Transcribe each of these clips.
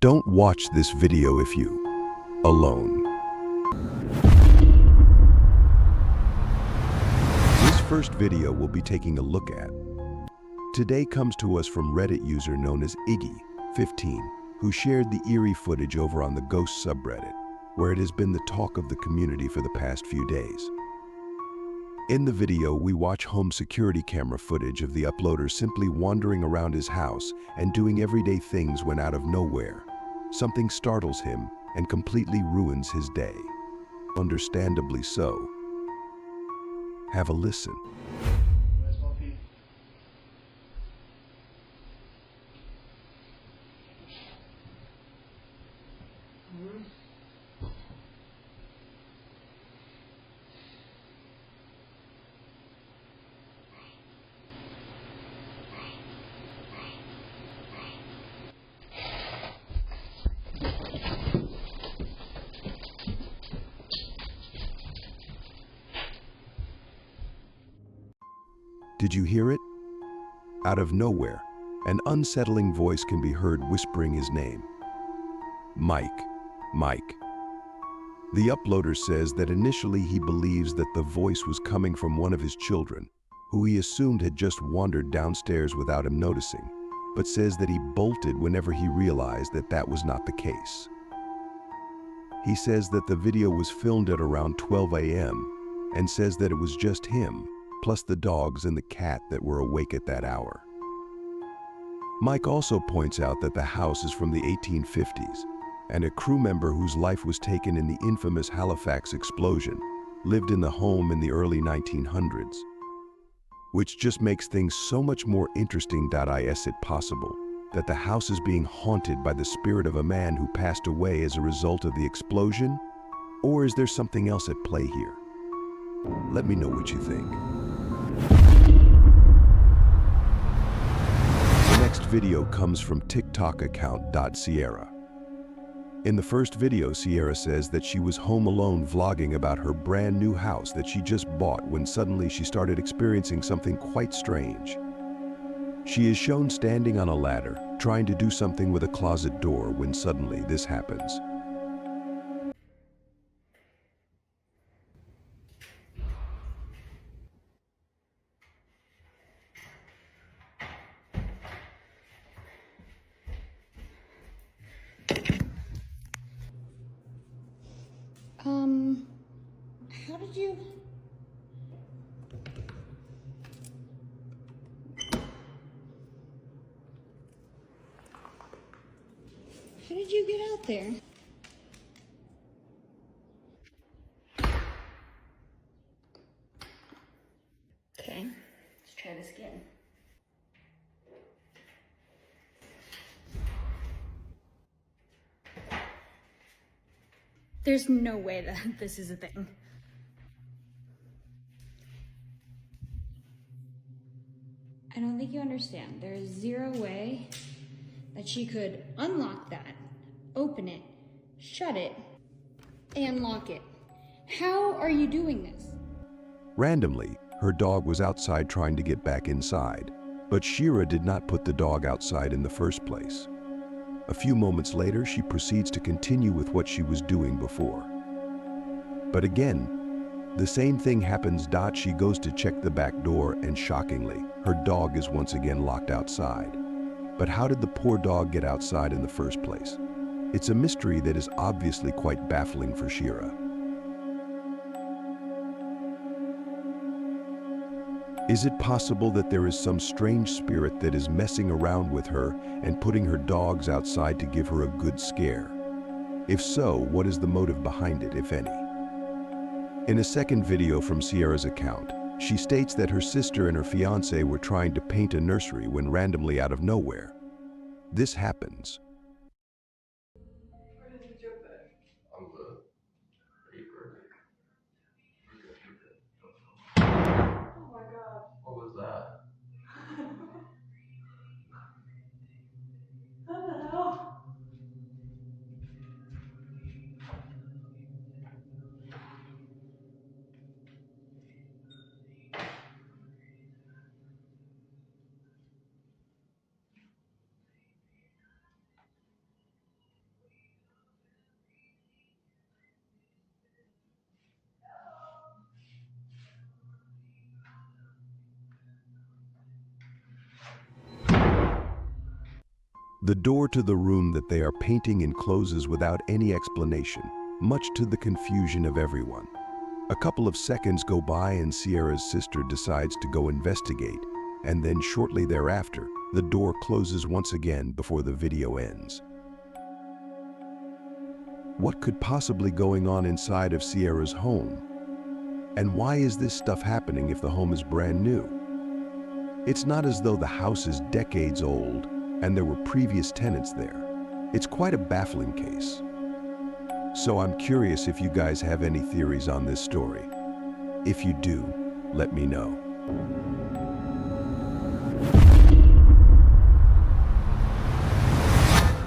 Don't watch this video if you alone. This first video we'll be taking a look at today comes to us from Reddit user known as Iggy15, who shared the eerie footage over on the Ghost subreddit, where it has been the talk of the community for the past few days. In the video, we watch home security camera footage of the uploader simply wandering around his house and doing everyday things when out of nowhere something startles him and completely ruins his day. Understandably so. Have a listen. Did you hear it? Out of nowhere, an unsettling voice can be heard whispering his name. Mike. The uploader says that initially he believes that the voice was coming from one of his children, who he assumed had just wandered downstairs without him noticing, but says that he bolted whenever he realized that that was not the case. He says that the video was filmed at around 12 a.m. and says that it was just him, plus the dogs and the cat that were awake at that hour. Mike also points out that the house is from the 1850s, and a crew member whose life was taken in the infamous Halifax explosion lived in the home in the early 1900s, which just makes things so much more interesting. Is it possible that the house is being haunted by the spirit of a man who passed away as a result of the explosion? Or is there something else at play here? Let me know what you think. The next video comes from TikTok account .Sierra. In the first video, Sierra says that she was home alone vlogging about her brand new house that she just bought when suddenly she started experiencing something quite strange. She is shown standing on a ladder, trying to do something with a closet door when suddenly this happens. How did you get out there? Okay, let's try this again. There's no way that this is a thing. I don't think you understand. There is zero way that she could unlock that, open it, shut it, and lock it. How are you doing this? Randomly, her dog was outside trying to get back inside, but Shira did not put the dog outside in the first place. A few moments later, she proceeds to continue with what she was doing before. But again, the same thing happens. She goes to check the back door and shockingly, her dog is once again locked outside. But how did the poor dog get outside in the first place? It's a mystery that is obviously quite baffling for Shira. Is it possible that there is some strange spirit that is messing around with her and putting her dogs outside to give her a good scare? If so, what is the motive behind it, if any? In a second video from Sierra's account, she states that her sister and her fiancé were trying to paint a nursery when randomly out of nowhere, this happens. Where did you get that? On the paper. Oh my god. What was that? What the hell? The door to the room that they are painting in closes without any explanation, much to the confusion of everyone. A couple of seconds go by and Sierra's sister decides to go investigate, and then shortly thereafter, the door closes once again before the video ends. What could possibly going on inside of Sierra's home? And why is this stuff happening if the home is brand new? It's not as though the house is decades old and there were previous tenants there. It's quite a baffling case. So I'm curious if you guys have any theories on this story. If you do, let me know.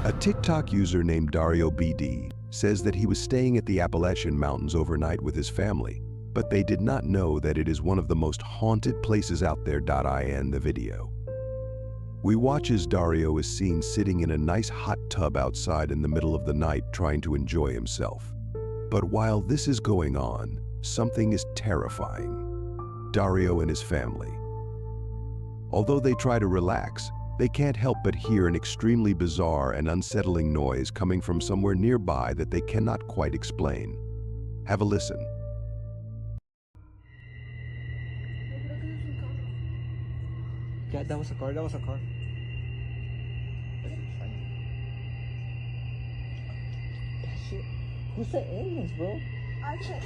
A TikTok user named Dario BD says that he was staying at the Appalachian Mountains overnight with his family, but they did not know that it is one of the most haunted places out there. In the video, we watch as Dario is seen sitting in a nice hot tub outside in the middle of the night trying to enjoy himself. But while this is going on, something is terrifying Dario and his family. Although they try to relax, they can't help but hear an extremely bizarre and unsettling noise coming from somewhere nearby that they cannot quite explain. Have a listen. Yeah, that was a car, that was a car. That shit. Who's the aliens, bro?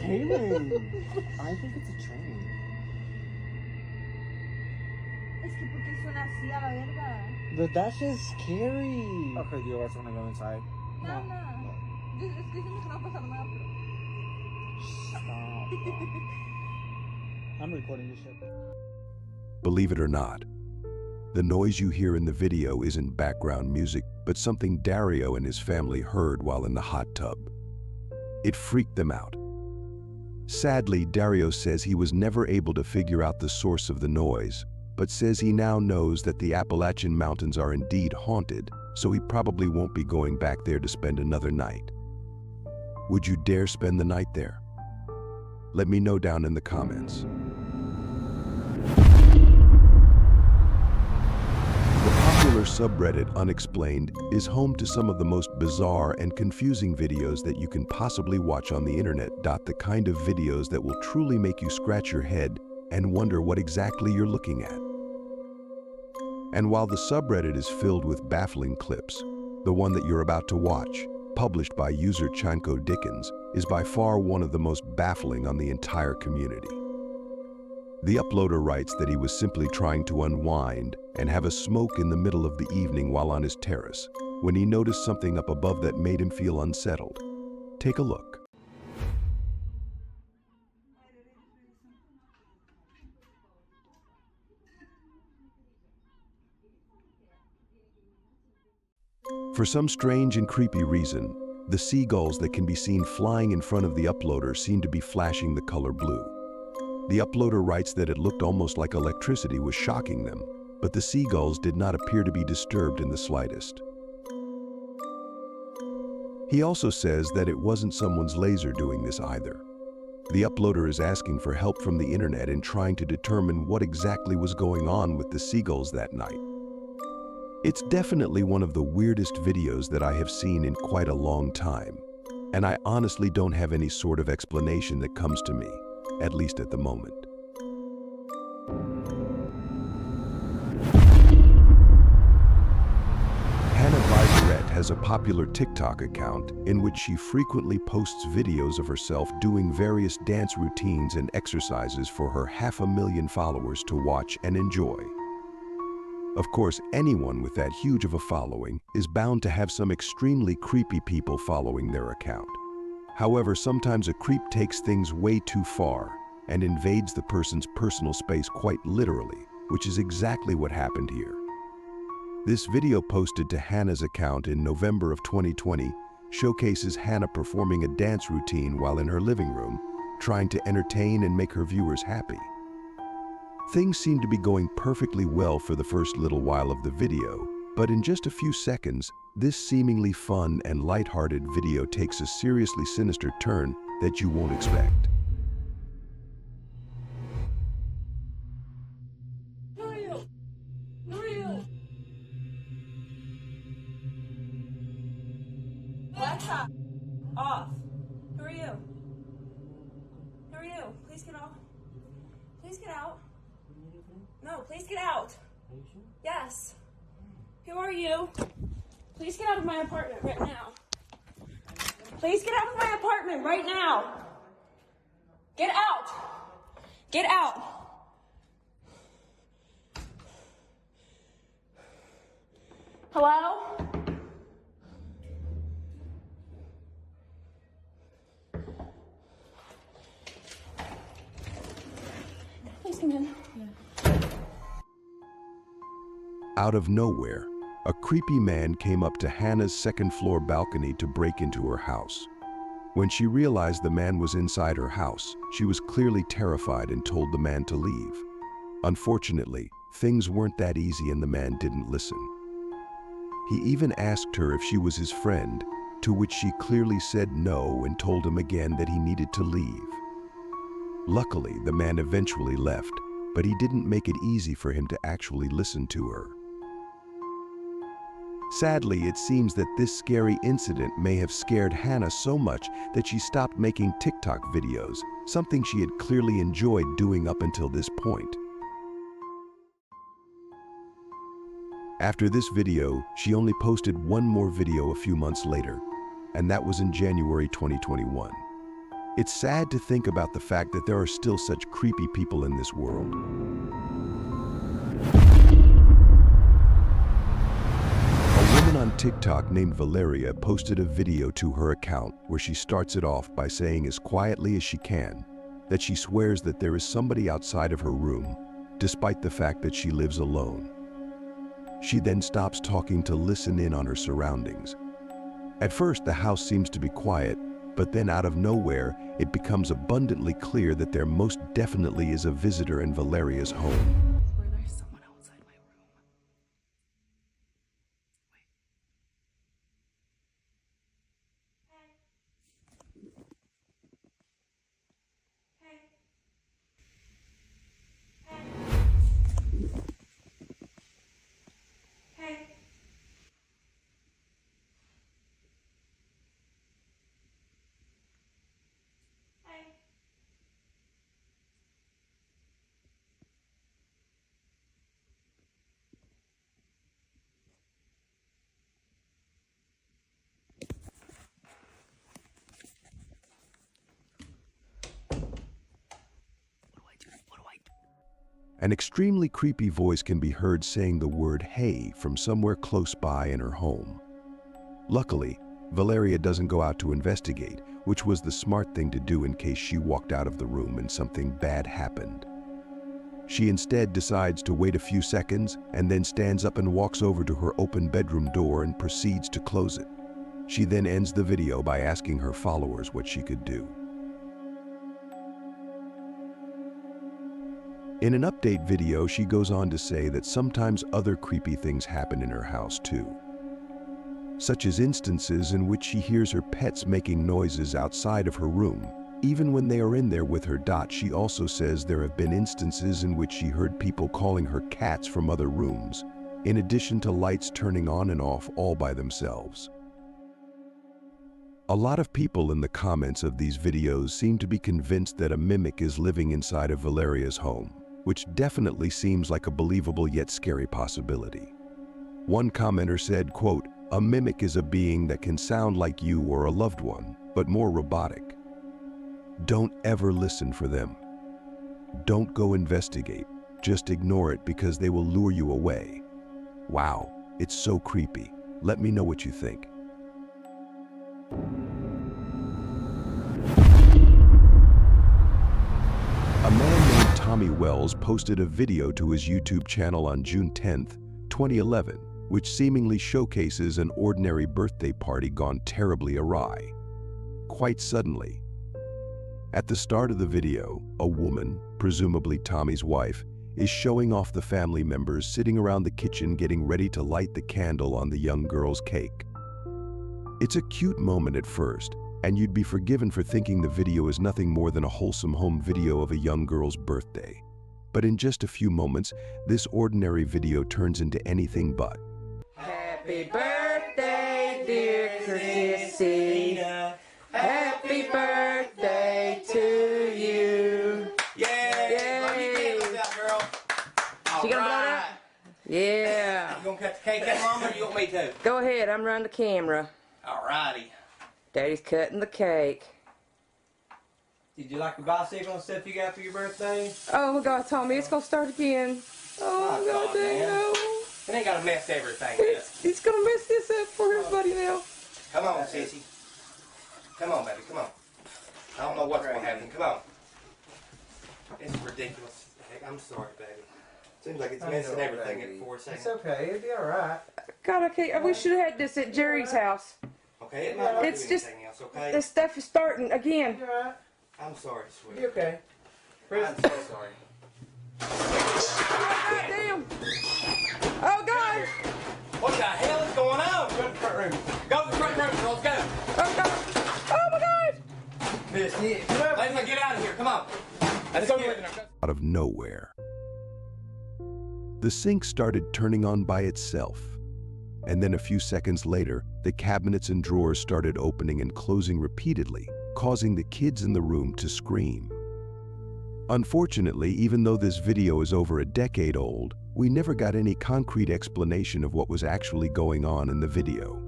Cayman. I think it's a train. Es que porque suena así a la verga. But that shit's scary. Okay, do you guys want to go inside? No, no. Es que dicen que no va a pasar nada, pero... Stop. I'm recording this shit. Believe it or not, the noise you hear in the video isn't background music, but something Dario and his family heard while in the hot tub. It freaked them out. Sadly, Dario says he was never able to figure out the source of the noise, but says he now knows that the Appalachian Mountains are indeed haunted, so he probably won't be going back there to spend another night. Would you dare spend the night there? Let me know down in the comments. The popular subreddit Unexplained is home to some of the most bizarre and confusing videos that you can possibly watch on the internet. The kind of videos that will truly make you scratch your head and wonder what exactly you're looking at. And while the subreddit is filled with baffling clips, the one that you're about to watch, published by user Chanko Dickens, is by far one of the most baffling on the entire community. The uploader writes that he was simply trying to unwind and have a smoke in the middle of the evening while on his terrace, when he noticed something up above that made him feel unsettled. Take a look. For some strange and creepy reason, the seagulls that can be seen flying in front of the uploader seem to be flashing the color blue. The uploader writes that it looked almost like electricity was shocking them, but the seagulls did not appear to be disturbed in the slightest. He also says that it wasn't someone's laser doing this either. The uploader is asking for help from the internet in trying to determine what exactly was going on with the seagulls that night. It's definitely one of the weirdest videos that I have seen in quite a long time, and I honestly don't have any sort of explanation that comes to me, at least at the moment. Hannah Visorette has a popular TikTok account in which she frequently posts videos of herself doing various dance routines and exercises for her 500,000 followers to watch and enjoy. Of course, anyone with that huge of a following is bound to have some extremely creepy people following their account. However, sometimes a creep takes things way too far and invades the person's personal space quite literally, which is exactly what happened here. This video posted to Hannah's account in November of 2020 showcases Hannah performing a dance routine while in her living room, trying to entertain and make her viewers happy. Things seem to be going perfectly well for the first little while of the video, but in just a few seconds, this seemingly fun and lighthearted video takes a seriously sinister turn that you won't expect. Off. Who are you? Who are you? Please get off. Please get out. No, please get out. Yes. Who are you? Please get out of my apartment right now. Please get out of my apartment right now. Get out. Get out. Hello? Please come in. Out of nowhere, a creepy man came up to Hannah's second-floor balcony to break into her house. When she realized the man was inside her house, she was clearly terrified and told the man to leave. Unfortunately, things weren't that easy and the man didn't listen. He even asked her if she was his friend, to which she clearly said no and told him again that he needed to leave. Luckily, the man eventually left, but he didn't make it easy for him to actually listen to her. Sadly, it seems that this scary incident may have scared Hannah so much that she stopped making TikTok videos, something she had clearly enjoyed doing up until this point. After this video, she only posted one more video a few months later, and that was in January 2021. It's sad to think about the fact that there are still such creepy people in this world. On TikTok named Valeria posted a video to her account where she starts it off by saying as quietly as she can that she swears that there is somebody outside of her room, despite the fact that she lives alone. She then stops talking to listen in on her surroundings. At first, the house seems to be quiet, but then out of nowhere, it becomes abundantly clear that there most definitely is a visitor in Valeria's home. An extremely creepy voice can be heard saying the word "hey" from somewhere close by in her home. Luckily, Valeria doesn't go out to investigate, which was the smart thing to do in case she walked out of the room and something bad happened. She instead decides to wait a few seconds and then stands up and walks over to her open bedroom door and proceeds to close it. She then ends the video by asking her followers what she could do. In an update video, she goes on to say that sometimes other creepy things happen in her house too, such as instances in which she hears her pets making noises outside of her room, even when they are in there with her. She also says there have been instances in which she heard people calling her cats from other rooms, in addition to lights turning on and off all by themselves. A lot of people in the comments of these videos seem to be convinced that a mimic is living inside of Valeria's home, which definitely seems like a believable yet scary possibility. One commenter said, quote, "A mimic is a being that can sound like you or a loved one, but more robotic. Don't ever listen for them. Don't go investigate. Just ignore it because they will lure you away. Wow, it's so creepy. Let me know what you think." A man named Tommy Wells posted a video to his YouTube channel on June 10th, 2011, which seemingly showcases an ordinary birthday party gone terribly awry. Quite suddenly. At the start of the video, a woman, presumably Tommy's wife, is showing off the family members sitting around the kitchen getting ready to light the candle on the young girl's cake. It's a cute moment at first, and you'd be forgiven for thinking the video is nothing more than a wholesome home video of a young girl's birthday. But in just a few moments, this ordinary video turns into anything but. Happy birthday, dear Chrissy. Yeah. You gonna cut the cake up, Mama, or you want me to? Go ahead, I'm running the camera. Alrighty. Daddy's cutting the cake. Did you like the bicycle and stuff you got for your birthday? Oh my God, Tommy, it's gonna start again. Oh my God, dang, man. no. It ain't gonna mess everything up. He's gonna mess this up for everybody now. Come on, sissy. Come on, baby, come on. I don't know what's gonna happen. Come on. It's ridiculous. Heck, I'm sorry, baby. Seems like it's messing everything up for a second. It's okay. It'll be all right. God, we should have had this at Jerry's house. Okay, it might not It's do just anything else, okay? this stuff is starting again. You're all right. I'm sorry, sweetie. You okay? I'm so sorry. God damn! Oh God! What the hell is going on? Go to the front room. Go to the front room, girls. Go. Oh God! Oh my God! Miss, let's get out of here. Come on. Let's go. Out of nowhere. The sink started turning on by itself, and then a few seconds later, the cabinets and drawers started opening and closing repeatedly, causing the kids in the room to scream. Unfortunately, even though this video is over a decade old, we never got any concrete explanation of what was actually going on in the video.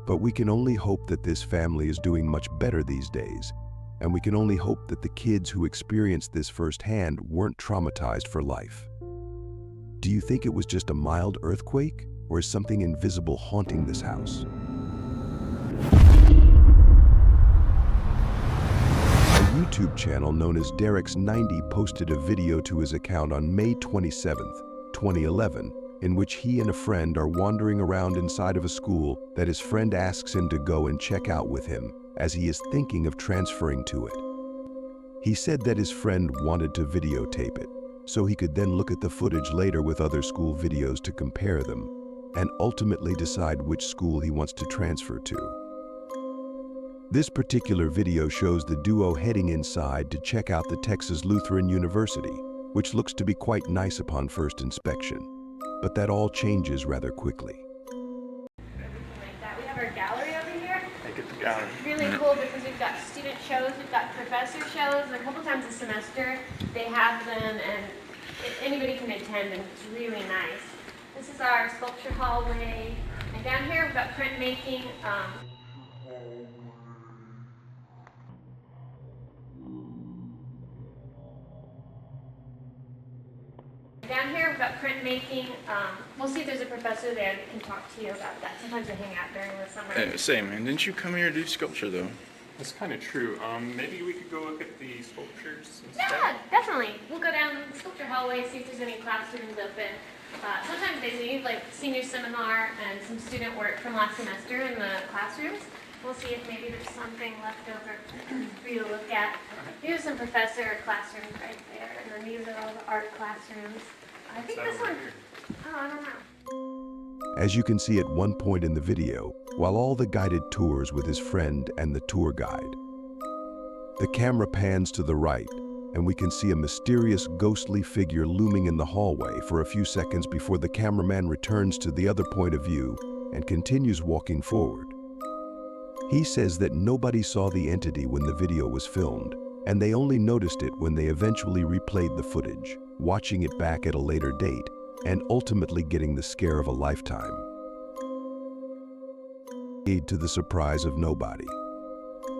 But we can only hope that this family is doing much better these days, and we can only hope that the kids who experienced this firsthand weren't traumatized for life. Do you think it was just a mild earthquake, or is something invisible haunting this house? A YouTube channel known as Derek's90 posted a video to his account on May 27th, 2011, in which he and a friend are wandering around inside of a school that his friend asks him to go and check out with him, as he is thinking of transferring to it. He said that his friend wanted to videotape it, so he could then look at the footage later with other school videos to compare them, and ultimately decide which school he wants to transfer to. This particular video shows the duo heading inside to check out the Texas Lutheran University, which looks to be quite nice upon first inspection, but that all changes rather quickly. We have our gallery over here. Make it the gallery. Really cool because we've got student shows, we've got professor shows, a couple times a semester they have them, and anybody can attend, and it's really nice. This is our sculpture hallway, and down here we've got printmaking. Down here we've got printmaking. We'll see if there's a professor there that can talk to you about that. Sometimes they hang out during the summer. Say, man, didn't you come here to do sculpture, though? That's kind of true. Maybe we could go look at the sculptures instead? Yeah, definitely. We'll go down the sculpture hallway, see if there's any classrooms open. Sometimes they do, like senior seminar and some student work from last semester in the classrooms. We'll see if maybe there's something left over for you to look at. Here's some professor classrooms right there, and then these are all the art classrooms. I think this one, oh, I don't know. As you can see at one point in the video, while all the guided tours with his friend and the tour guide, the camera pans to the right, and we can see a mysterious ghostly figure looming in the hallway for a few seconds before the cameraman returns to the other point of view and continues walking forward. He says that nobody saw the entity when the video was filmed, and they only noticed it when they eventually replayed the footage, watching it back at a later date, and ultimately getting the scare of a lifetime. To the surprise of nobody.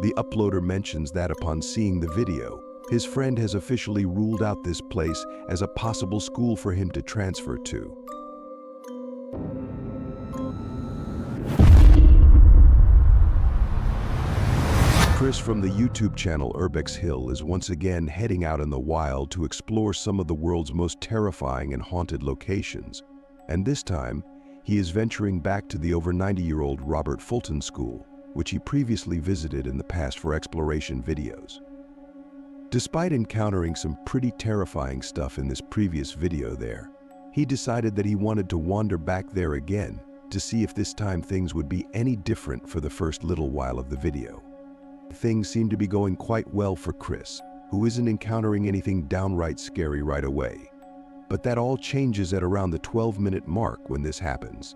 The uploader mentions that upon seeing the video, his friend has officially ruled out this place as a possible school for him to transfer to. Chris from the YouTube channel Urbex Hill is once again heading out in the wild to explore some of the world's most terrifying and haunted locations. And this time, he is venturing back to the over 90-year-old Robert Fulton School, which he previously visited in the past for exploration videos. Despite encountering some pretty terrifying stuff in this previous video there, he decided that he wanted to wander back there again to see if this time things would be any different for the first little while of the video. Things seem to be going quite well for Chris, who isn't encountering anything downright scary right away. But that all changes at around the 12-minute mark when this happens.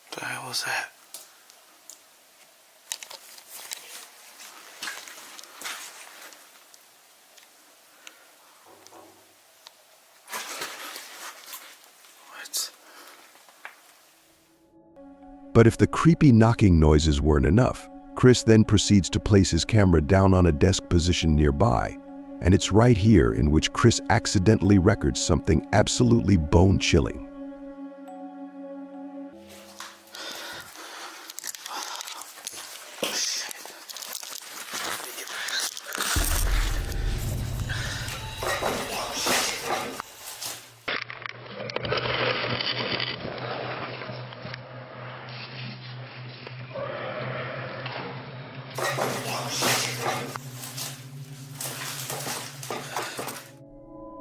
What the hell was that? But if the creepy knocking noises weren't enough, Chris then proceeds to place his camera down on a desk position nearby, and it's right here in which Chris accidentally records something absolutely bone-chilling.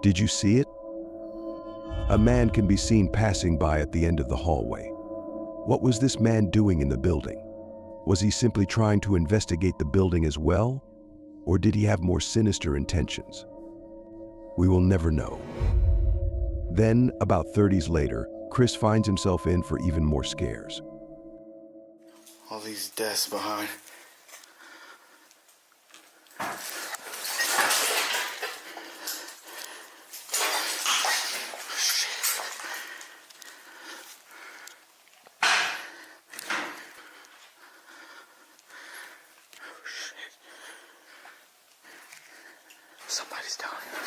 Did you see it? A man can be seen passing by at the end of the hallway. What was this man doing in the building? Was he simply trying to investigate the building as well? Or did he have more sinister intentions? We will never know. Then, about 30s later, Chris finds himself in for even more scares. All these desks behind. Somebody's down here.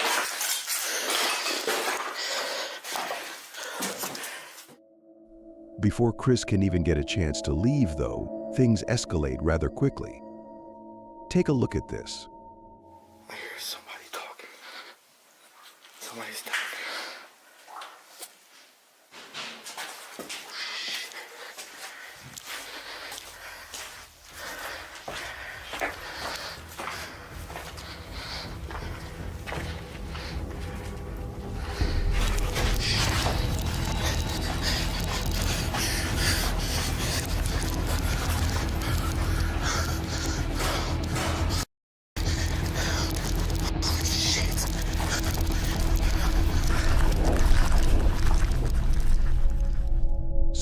Before Chris can even get a chance to leave, though, things escalate rather quickly. Take a look at this. I hear somebody talking. Somebody's down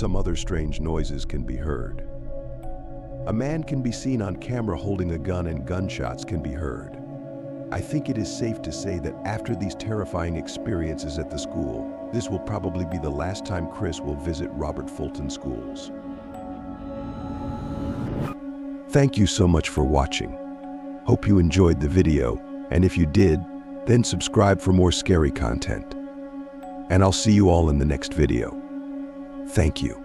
Some other strange noises can be heard. A man can be seen on camera holding a gun and gunshots can be heard. I think it is safe to say that after these terrifying experiences at the school, this will probably be the last time Chris will visit Robert Fulton schools. Thank you so much for watching. Hope you enjoyed the video, and if you did, then subscribe for more scary content. And I'll see you all in the next video. Thank you.